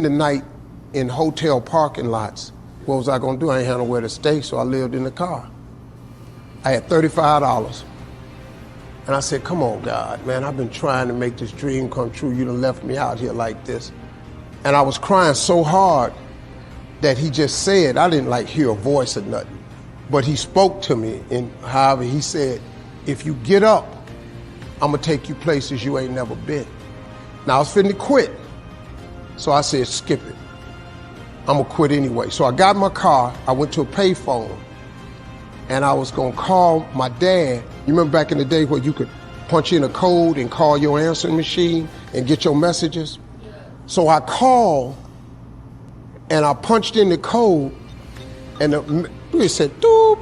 the night in hotel parking lots. What was I gonna do? I ain't had nowhere to stay, so I lived in the car. I had $35. And I said, come on, God, man, I've been trying to make this dream come true. You done left me out here like this. And I was crying so hard that he just said, I didn't like hear a voice or nothing, but he spoke to me in Harvey. He said, if you get up, I'm gonna take you places you ain't never been. Now I was finna quit. So I said, skip it. I'm gonna quit anyway. So I got in my car, I went to a payphone, and I was gonna call my dad. You remember back in the day where you could punch in a code and call your answering machine and get your messages? So I called and I punched in the code and he said, doop.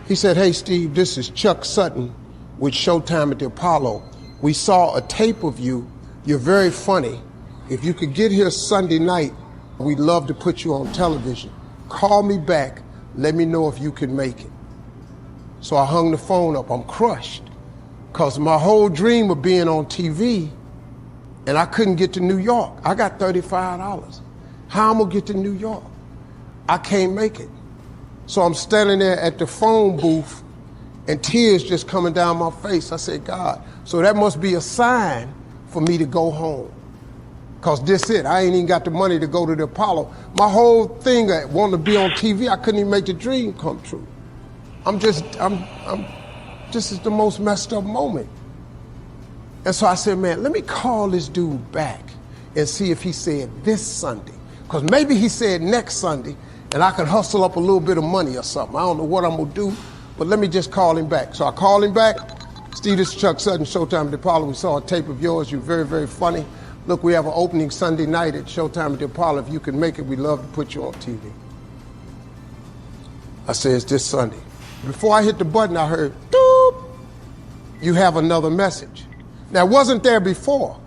He said, hey Steve, this is Chuck Sutton with Showtime at the Apollo. We saw a tape of you. You're very funny. If you could get here Sunday night, we'd love to put you on television. Call me back, let me know if you can make it. So I hung the phone up, I'm crushed. Cause my whole dream of being on TV, and I couldn't get to New York. I got $35. How I'm gonna get to New York? I can't make it. So I'm standing there at the phone booth and tears just coming down my face. I said, God, so that must be a sign for me to go home. Cause this it, I ain't even got the money to go to the Apollo. My whole thing that wanted to be on TV, I couldn't even make the dream come true. This is the most messed up moment. And so I said, man, let me call this dude back and see if he said this Sunday. Because maybe he said next Sunday and I could hustle up a little bit of money or something. I don't know what I'm gonna do, but let me just call him back. So I called him back. Steve, this is Chuck Sutton, Showtime at the Apollo. We saw a tape of yours. You're very, very funny. Look, we have an opening Sunday night at Showtime at the Apollo. If you can make it, we'd love to put you on TV. I said, it's this Sunday. Before I hit the button, I heard, doop, you have another message. Now, it wasn't there before.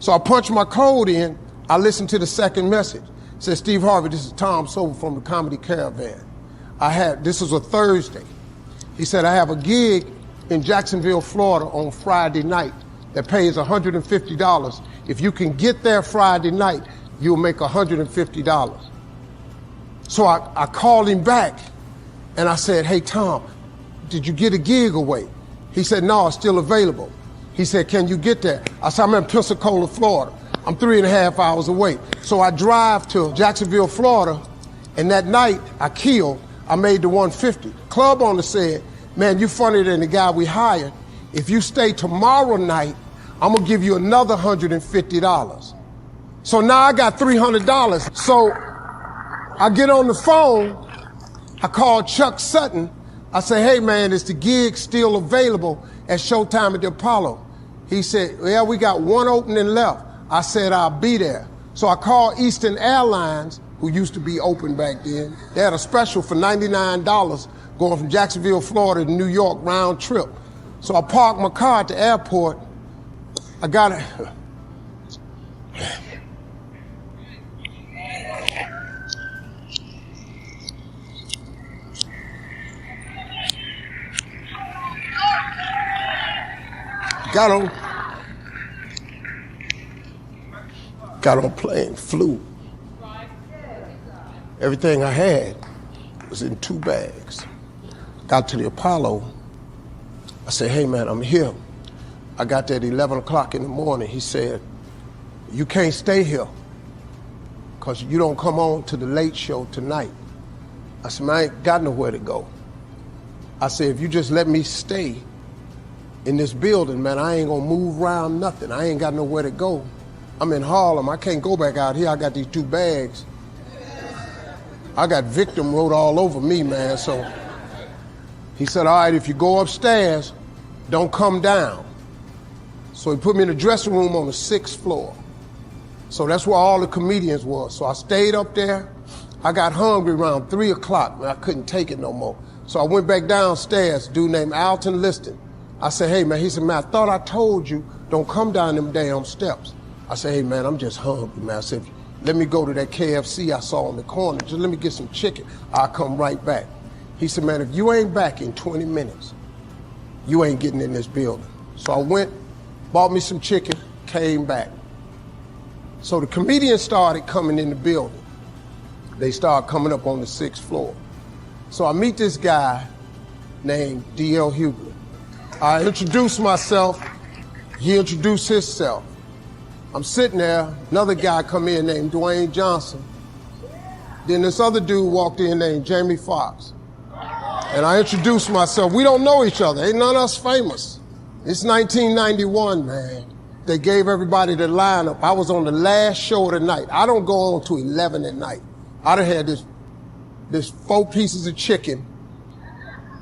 So I punched my code in. I listened to the second message. It said, Steve Harvey, this is Tom Sobel from the Comedy Caravan. This was a Thursday. He said, I have a gig in Jacksonville, Florida on Friday night that pays $150. If you can get there Friday night, you'll make $150. So I called him back and I said, hey, Tom, did you get a gig away? He said, no, it's still available. He said, can you get there? I said, I'm in Pensacola, Florida. I'm 3.5 hours away. So I drive to Jacksonville, Florida, and that night I made the 150. Club owner said, man, you funnier than the guy we hired. If you stay tomorrow night, I'm gonna give you another $150. So now I got $300. So I get on the phone, I call Chuck Sutton. I say, hey man, is the gig still available at Showtime at the Apollo? He said, yeah, we got one opening left. I said, I'll be there. So I called Eastern Airlines, who used to be open back then. They had a special for $99 going from Jacksonville, Florida to New York round trip. So I parked my car at the airport. I got it. Got on plane, flew. Everything I had was in 2 bags. Got to the Apollo. I said, hey man, I'm here. I got there at 11 o'clock in the morning. He said, you can't stay here because you don't come on to the late show tonight. I said, man, I ain't got nowhere to go. I said, if you just let me stay in this building, man, I ain't gonna move around nothing. I ain't got nowhere to go. I'm in Harlem. I can't go back out here. I got these 2 bags. I got victim wrote all over me, man. So he said, all right, if you go upstairs, don't come down. So he put me in the dressing room on the 6th floor. So that's where all the comedians were. So I stayed up there. I got hungry around 3 o'clock, man. I couldn't take it no more. So I went back downstairs, a dude named Alton Liston. I said, hey man, he said, man, I thought I told you, don't come down them damn steps. I said, hey man, I'm just hungry, man. I said, let me go to that KFC I saw in the corner. Just let me get some chicken. I'll come right back. He said, man, if you ain't back in 20 minutes, you ain't getting in this building. So I went, bought me some chicken, came back. So the comedians started coming in the building. They started coming up on the 6th floor. So I meet this guy named D.L. Hughley. I introduce myself. He introduced himself. I'm sitting there, another guy come in named Dwayne Johnson. Then this other dude walked in named Jamie Foxx. And I introduced myself. We don't know each other. Ain't none of us famous. It's 1991, man. They gave everybody the lineup. I was on the last show of the night. I don't go on to 11 at night. I done had this 4 pieces of chicken.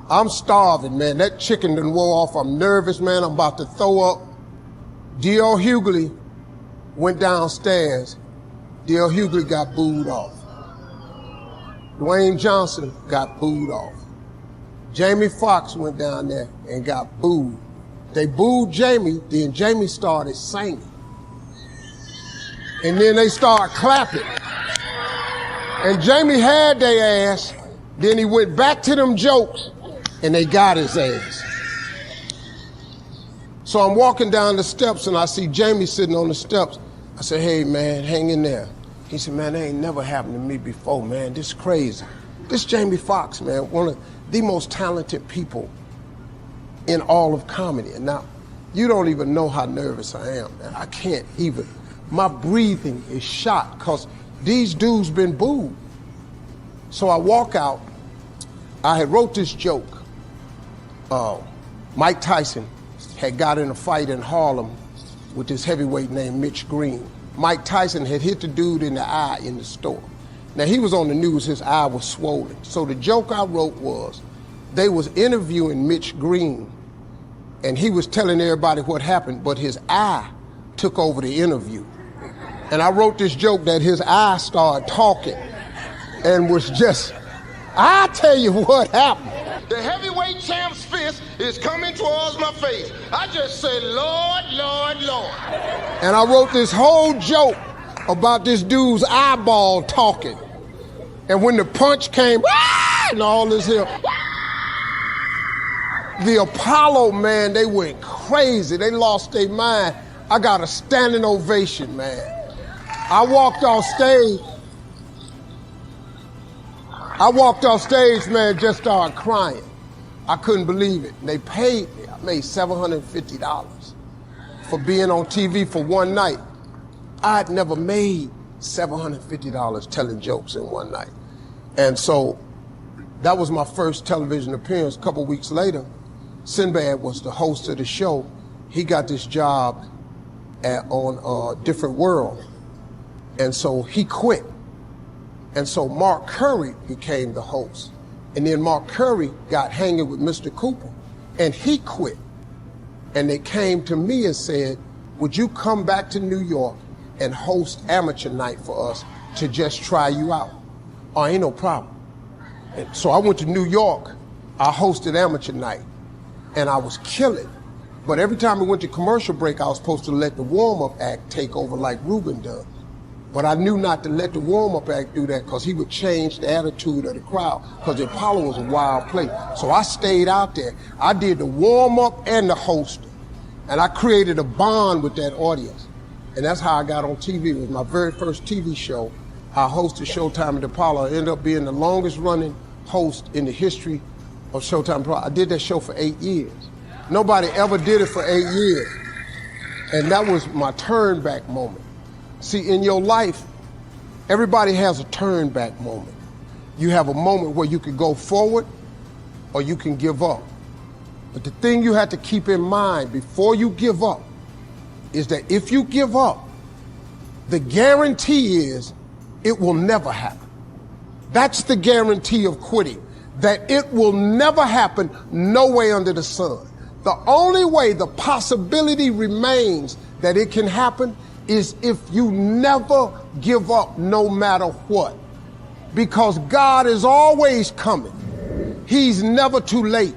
I'm starving, man. That chicken done wore off. I'm nervous, man. I'm about to throw up. D.L. Hughley went downstairs. D.L. Hughley got booed off. Dwayne Johnson got booed off. Jamie Foxx went down there and got booed. They booed Jamie, then Jamie started singing. And then they started clapping. And Jamie had their ass, then he went back to them jokes, and they got his ass. So I'm walking down the steps and I see Jamie sitting on the steps. I said, hey man, hang in there. He said, man, that ain't never happened to me before, man. This crazy. This Jamie Foxx, man, one of the most talented people in all of comedy. And now, you don't even know how nervous I am, man. I can't even. My breathing is shot because these dudes been booed. So I walk out. I had wrote this joke. Mike Tyson had got in a fight in Harlem with this heavyweight named Mitch Green. Mike Tyson had hit the dude in the eye in the store. Now he was on the news, his eye was swollen. So the joke I wrote was, they was interviewing Mitch Green and he was telling everybody what happened, but his eye took over the interview. And I wrote this joke that his eye started talking and was just, I tell you what happened. The heavyweight champ's fist is coming towards my face. I just said, Lord, Lord, Lord. And I wrote this whole joke about this dude's eyeball talking. And when the punch came, and all this here, the Apollo, man, they went crazy. They lost their mind. I got a standing ovation, man. I walked off stage, man, just started crying. I couldn't believe it. They paid me. I made $750 for being on TV for one night. I'd never made $750 telling jokes in one night. And so that was my first television appearance. A couple weeks later, Sinbad was the host of the show. He got this job on Different World. And so he quit. And so Mark Curry became the host. And then Mark Curry got hanging with Mr. Cooper and he quit. And they came to me and said, would you come back to New York and host amateur night for us to just try you out? Oh, ain't no problem. And so I went to New York, I hosted amateur night and I was killing. But every time we went to commercial break, I was supposed to let the warm-up act take over like Ruben does. But I knew not to let the warm-up act do that because he would change the attitude of the crowd because the Apollo was a wild place. So I stayed out there. I did the warm-up and the host. And I created a bond with that audience. And that's how I got on TV. It was my very first TV show. I hosted Showtime at the Apollo. I ended up being the longest running host in the history of Showtime Apollo. I did that show for 8 years. Nobody ever did it for 8 years. And that was my turn back moment. See, in your life, everybody has a turn back moment. You have a moment where you can go forward or you can give up. But the thing you have to keep in mind before you give up is that if you give up, the guarantee is it will never happen. That's the guarantee of quitting, that it will never happen no way under the sun. The only way the possibility remains that it can happen is if you never give up no matter what. Because God is always coming. He's never too late.